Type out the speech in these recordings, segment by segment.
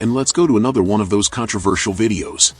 and let's go to another one of those controversial videos.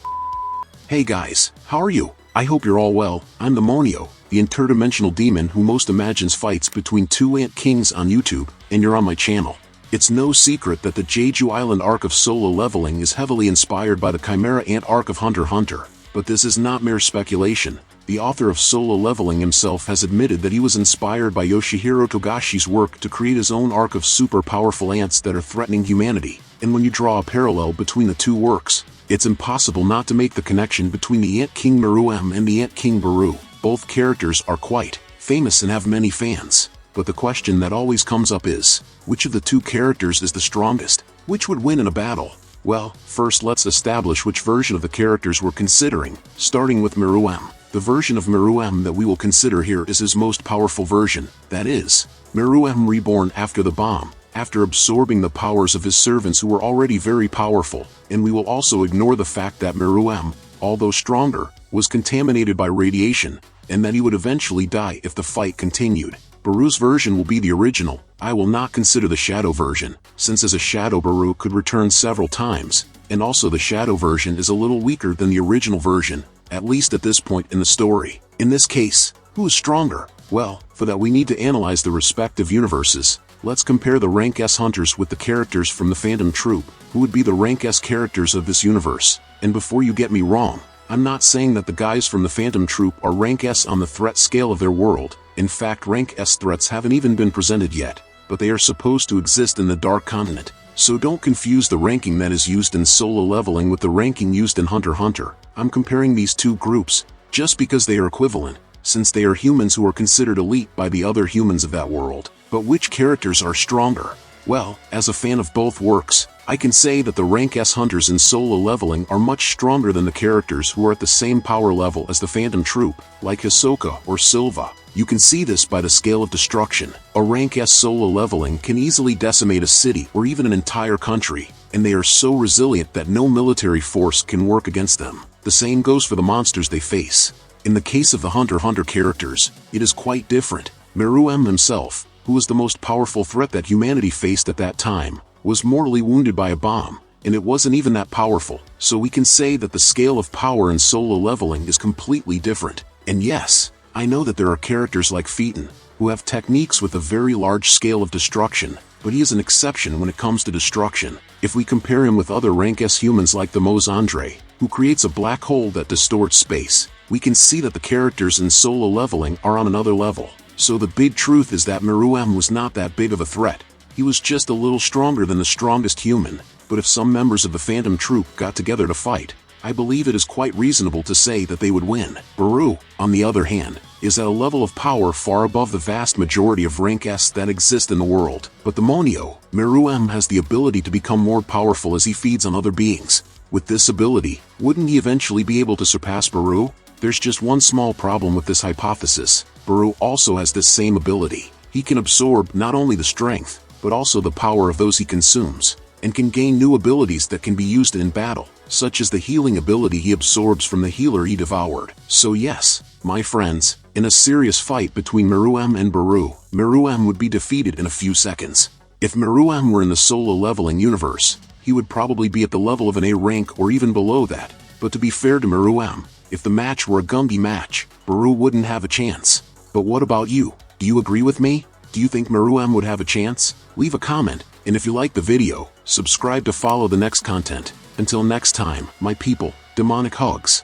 Hey guys, how are you? I hope you're all well. I'm the Monio, the interdimensional demon who most imagines fights between two ant kings on YouTube, and you're on my channel. It's no secret that the Jeju Island arc of solo leveling is heavily inspired by the Chimera Ant arc of Hunter x Hunter, but this is not mere speculation. The author of Solo Leveling himself has admitted that he was inspired by Yoshihiro Togashi's work to create his own arc of super powerful ants that are threatening humanity, and when you draw a parallel between the two works, it's impossible not to make the connection between the Ant King Meruem and the Ant King Beru. Both characters are quite famous and have many fans, but the question that always comes up is, which of the two characters is the strongest? Which would win in a battle? Well, first let's establish which version of the characters we're considering, starting with Meruem. The version of Meruem that we will consider here is his most powerful version, that is, Meruem reborn after the bomb, after absorbing the powers of his servants who were already very powerful, and we will also ignore the fact that Meruem, although stronger, was contaminated by radiation, and that he would eventually die if the fight continued. Beru's version will be the original. I will not consider the shadow version, since as a shadow Beru could return several times, and also the shadow version is a little weaker than the original version, at least at this point in the story. In this case, who is stronger? Well, for that we need to analyze the respective universes. Let's compare the Rank S hunters with the characters from the Phantom Troop, who would be the Rank S characters of this universe. And before you get me wrong, I'm not saying that the guys from the Phantom Troop are Rank S on the threat scale of their world. In fact, Rank S threats haven't even been presented yet, but they are supposed to exist in the Dark Continent. So don't confuse the ranking that is used in solo leveling with the ranking used in Hunter x Hunter. I'm comparing these two groups, just because they are equivalent, since they are humans who are considered elite by the other humans of that world. But which characters are stronger? Well, as a fan of both works, I can say that the Rank S hunters in solo leveling are much stronger than the characters who are at the same power level as the Phantom Troop, like Hisoka or Silva. You can see this by the scale of destruction. A Rank S solo leveling can easily decimate a city or even an entire country, and they are so resilient that no military force can work against them. The same goes for the monsters they face. In the case of the Hunter x Hunter characters, it is quite different. Meruem himself, who was the most powerful threat that humanity faced at that time, was mortally wounded by a bomb, and it wasn't even that powerful, so we can say that the scale of power in solo leveling is completely different. And yes, I know that there are characters like Phaeton, who have techniques with a very large scale of destruction, but he is an exception when it comes to destruction. If we compare him with other Rank S humans like the Mose Andre, who creates a black hole that distorts space, we can see that the characters in solo leveling are on another level. So the big truth is that Meruem was not that big of a threat. He was just a little stronger than the strongest human, but if some members of the Phantom Troop got together to fight, I believe it is quite reasonable to say that they would win. Beru, on the other hand, is at a level of power far above the vast majority of Rank S that exist in the world. But the Monio, Meruem has the ability to become more powerful as he feeds on other beings. With this ability, wouldn't he eventually be able to surpass Beru? There's just one small problem with this hypothesis. Beru also has this same ability. He can absorb not only the strength, but also the power of those he consumes, and can gain new abilities that can be used in battle, such as the healing ability he absorbs from the healer he devoured. So yes, my friends, in a serious fight between Meruem and Beru, Meruem would be defeated in a few seconds. If Meruem were in the solo leveling universe, he would probably be at the level of an A rank or even below that. But to be fair to Meruem, if the match were a Gungi match, Beru wouldn't have a chance. But what about you? Do you agree with me? Do you think Meruem would have a chance? Leave a comment, and if you like the video, subscribe to follow the next content. Until next time, my people, demonic hugs.